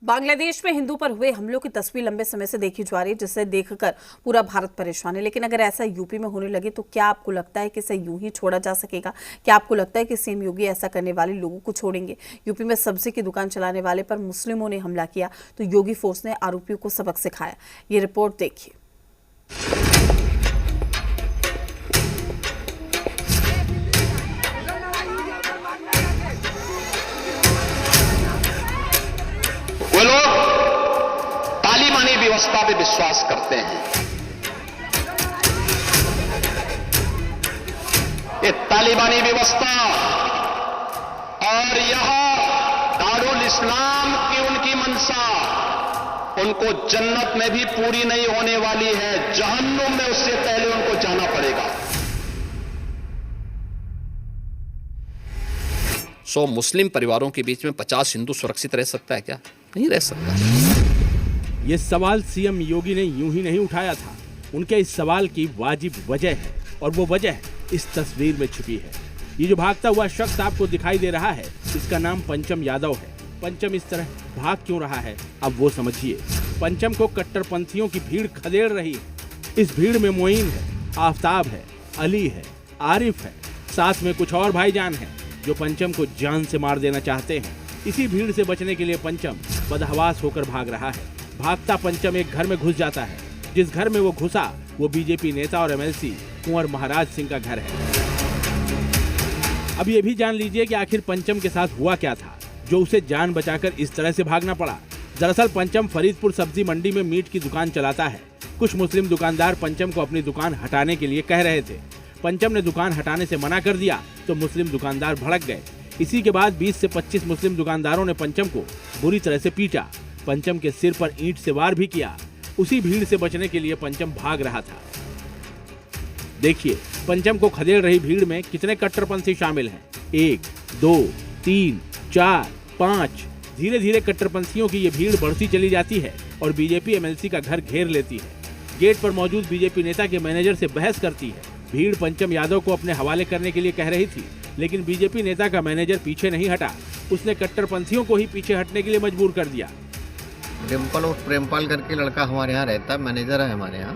बांग्लादेश में हिंदू पर हुए हमलों की तस्वीर लंबे समय से देखी जा रही है, जिसे देखकर पूरा भारत परेशान है। लेकिन अगर ऐसा यूपी में होने लगे तो क्या आपको लगता है कि इसे यूं ही छोड़ा जा सकेगा? क्या आपको लगता है कि सीएम योगी ऐसा करने वाले लोगों को छोड़ेंगे? यूपी में सब्जी की दुकान चलाने वाले पर मुस्लिमों ने हमला किया तो योगी फोर्स ने आरोपियों को सबक सिखाया। ये रिपोर्ट देखिए। वे लोग तालिबानी व्यवस्था पे विश्वास करते हैं। ये तालिबानी व्यवस्था और यह दारुल इस्लाम की उनकी मंशा उनको जन्नत में भी पूरी नहीं होने वाली है, जहन्नुम में उससे पहले उनको जाना पड़ेगा। 100 मुस्लिम परिवारों के बीच में 50 हिंदू सुरक्षित रह सकता है क्या? नहीं रह सकता। ये सवाल सीएम योगी ने यूं ही नहीं उठाया था। उनके इस सवाल की वाजिब वजह है और वो वजह इस तस्वीर में छिपी है। ये जो भागता हुआ शख्स आपको दिखाई दे रहा है, इसका नाम पंचम यादव है। पंचम इस तरह भाग क्यों रहा है, अब वो समझिए। पंचम को कट्टरपंथियों की भीड़ खदेड़ रही है। इस भीड़ में मोइन है, आफताब है, अली है, आरिफ है, साथ में कुछ और भाईजान हैं जो पंचम को जान से मार देना चाहते हैं। इसी भीड़ से बचने के लिए पंचम बदहवास होकर भाग रहा है। भागता पंचम एक घर में घुस जाता है। जिस घर में वो घुसा वो बीजेपी नेता और एमएलसी कुंवर महाराज सिंह का घर है। अब ये भी जान लीजिए कि आखिर पंचम के साथ हुआ क्या था जो उसे जान बचाकर इस तरह से भागना पड़ा। दरअसल पंचम फरीदपुर सब्जी मंडी में मीट की दुकान चलाता है। कुछ मुस्लिम दुकानदार पंचम को अपनी दुकान हटाने के लिए कह रहे थे। पंचम ने दुकान हटाने से मना कर दिया तो मुस्लिम दुकानदार भड़क गए। इसी के बाद 20 से 25 मुस्लिम दुकानदारों ने पंचम को बुरी तरह से पीटा। पंचम के सिर पर ईंट से वार भी किया। उसी भीड़ से बचने के लिए पंचम भाग रहा था। देखिए पंचम को खदेड़ रही भीड़ में कितने कट्टरपंथी शामिल हैं। 1, 2, 3, 4, 5। धीरे धीरे कट्टरपंथियों की ये भीड़ बढ़ती चली जाती है और बीजेपी एमएलसी का घर घेर लेती है। गेट पर मौजूद बीजेपी नेता के मैनेजर से बहस करती है। भीड़ पंचम यादव को अपने हवाले करने के लिए कह रही थी, लेकिन बीजेपी नेता का मैनेजर पीछे नहीं हटा। उसने कट्टरपंथियों को ही पीछे हटने के लिए मजबूर कर दिया। डिम्पल और प्रेमपाल करके लड़का हमारे यहाँ रहता है, मैनेजर है हमारे यहाँ।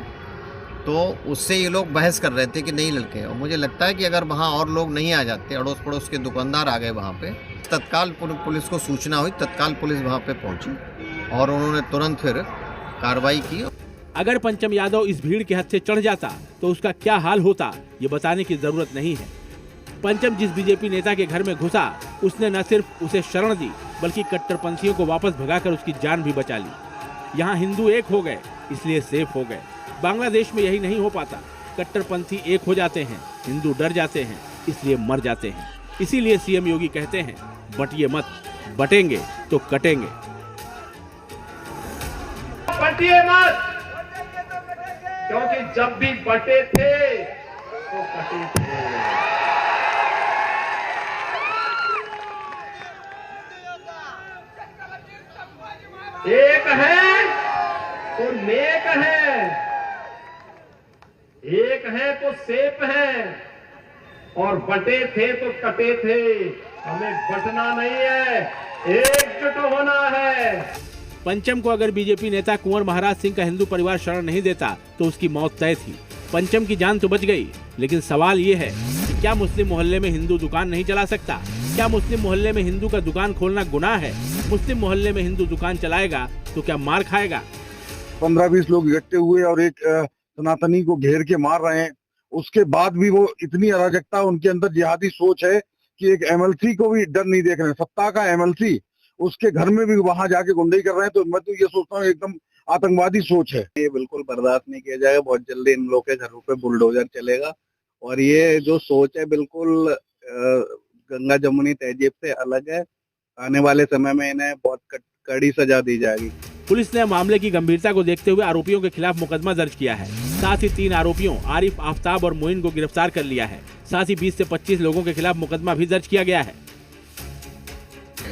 तो उससे ये लोग बहस कर रहे थे कि नहीं लड़के, और मुझे लगता है कि अगर वहाँ और लोग नहीं आ जाते, अड़ोस पड़ोस के दुकानदार आ गए वहाँ पे, तत्काल पुलिस को सूचना हुई, तत्काल पुलिस वहाँ पे पहुँची और उन्होंने तुरंत फिर कार्रवाई की। अगर पंचम यादव इस भीड़ के हाथ से चढ़ जाता तो उसका क्या हाल होता, ये बताने की जरूरत नहीं है। पंचम जिस बीजेपी नेता के घर में घुसा, उसने न सिर्फ उसे शरण दी बल्कि कट्टरपंथियों को वापस भगाकर उसकी जान भी बचा ली। यहाँ हिंदू एक हो गए इसलिए सेफ हो गए। बांग्लादेश में यही नहीं हो पाता। कट्टरपंथी एक हो जाते हैं, हिंदू डर जाते हैं, इसलिए मर जाते हैं। इसीलिए सीएम योगी कहते हैं, बटिए मत, बटेंगे तो कटेंगे। बटिए मत, क्योंकि जब भी बटे थे तो कटे थे। एक है तो नेक है, एक है तो सेफ है, और बटे थे तो कटे थे। हमें बटना नहीं है, एकजुट होना है। पंचम को अगर बीजेपी नेता कुंवर महाराज सिंह का हिंदू परिवार शरण नहीं देता तो उसकी मौत तय थी। पंचम की जान तो बच गई, लेकिन सवाल ये है कि क्या मुस्लिम मोहल्ले में हिंदू दुकान नहीं चला सकता? क्या मुस्लिम मोहल्ले में हिंदू का दुकान खोलना गुनाह है? मुस्लिम मोहल्ले में हिंदू दुकान चलाएगा तो क्या मार खाएगा? 15-20 लोग इकट्ठे हुए और एक सनातनी को घेर के मार रहे हैं। उसके बाद भी वो इतनी अराजकता, उनके अंदर जिहादी सोच है कि एक एमएलसी को भी डर नहीं देख रहे हैं। सत्ता का एमएलसी, उसके घर में भी वहां जाके गुंडाई कर रहे हैं। तो मैं तो ये सोचता हूँ एकदम आतंकवादी सोच है। ये बिल्कुल बर्दाश्त नहीं किया जाएगा। बहुत जल्दी इन लोगों के घरों पे बुलडोजर चलेगा और ये जो सोच है बिल्कुल गंगा जमुनी तहजीब से अलग है। आने वाले समय में इन्हें बहुत कड़ी सजा दी जाएगी। पुलिस ने मामले की गंभीरता को देखते हुए आरोपियों के खिलाफ मुकदमा दर्ज किया है। साथ ही 3 आरोपियों आरिफ, आफताब और मोइन को गिरफ्तार कर लिया है। साथ ही 20 से 25 लोगों के खिलाफ मुकदमा भी दर्ज किया गया है,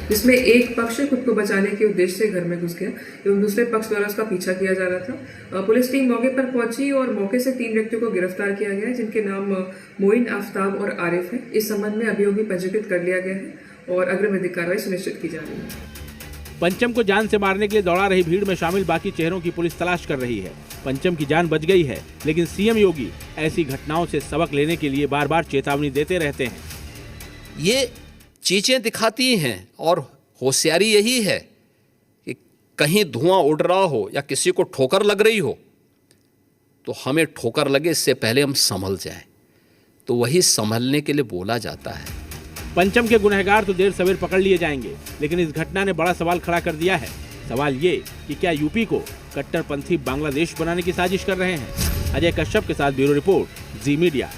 जिसमें एक पक्ष खुद को बचाने के उद्देश्य से घर में घुस गया एवं दूसरे पक्ष द्वारा उसका पीछा किया जा रहा था। पुलिस टीम मौके पर पहुंची और मौके से 3 व्यक्तियों को गिरफ्तार किया गया है, जिनके नाम मोइन, आफताब और आरिफ है। इस संबंध में अभियोग भी पंजीकृत कर लिया गया है और अग्रिम विधिक कार्रवाई सुनिश्चित की जा रही है। पंचम को जान से मारने के लिए दौड़ा रही भीड़ में शामिल बाकी चेहरों की पुलिस तलाश कर रही है। पंचम की जान बच गई है, लेकिन सीएम योगी ऐसी घटनाओं से सबक लेने के लिए बार बार चेतावनी देते रहते हैं। ये चीजें दिखाती हैं और होशियारी यही है कि कहीं धुआं उड़ रहा हो या किसी को ठोकर लग रही हो तो हमें ठोकर लगे इससे पहले हम संभल जाएं। तो वही संभलने के लिए बोला जाता है। पंचम के गुनहगार तो देर सवेर पकड़ लिए जाएंगे, लेकिन इस घटना ने बड़ा सवाल खड़ा कर दिया है। सवाल ये कि क्या यूपी को कट्टरपंथी बांग्लादेश बनाने की साजिश कर रहे हैं। अजय कश्यप के साथ ब्यूरो रिपोर्ट, जी मीडिया।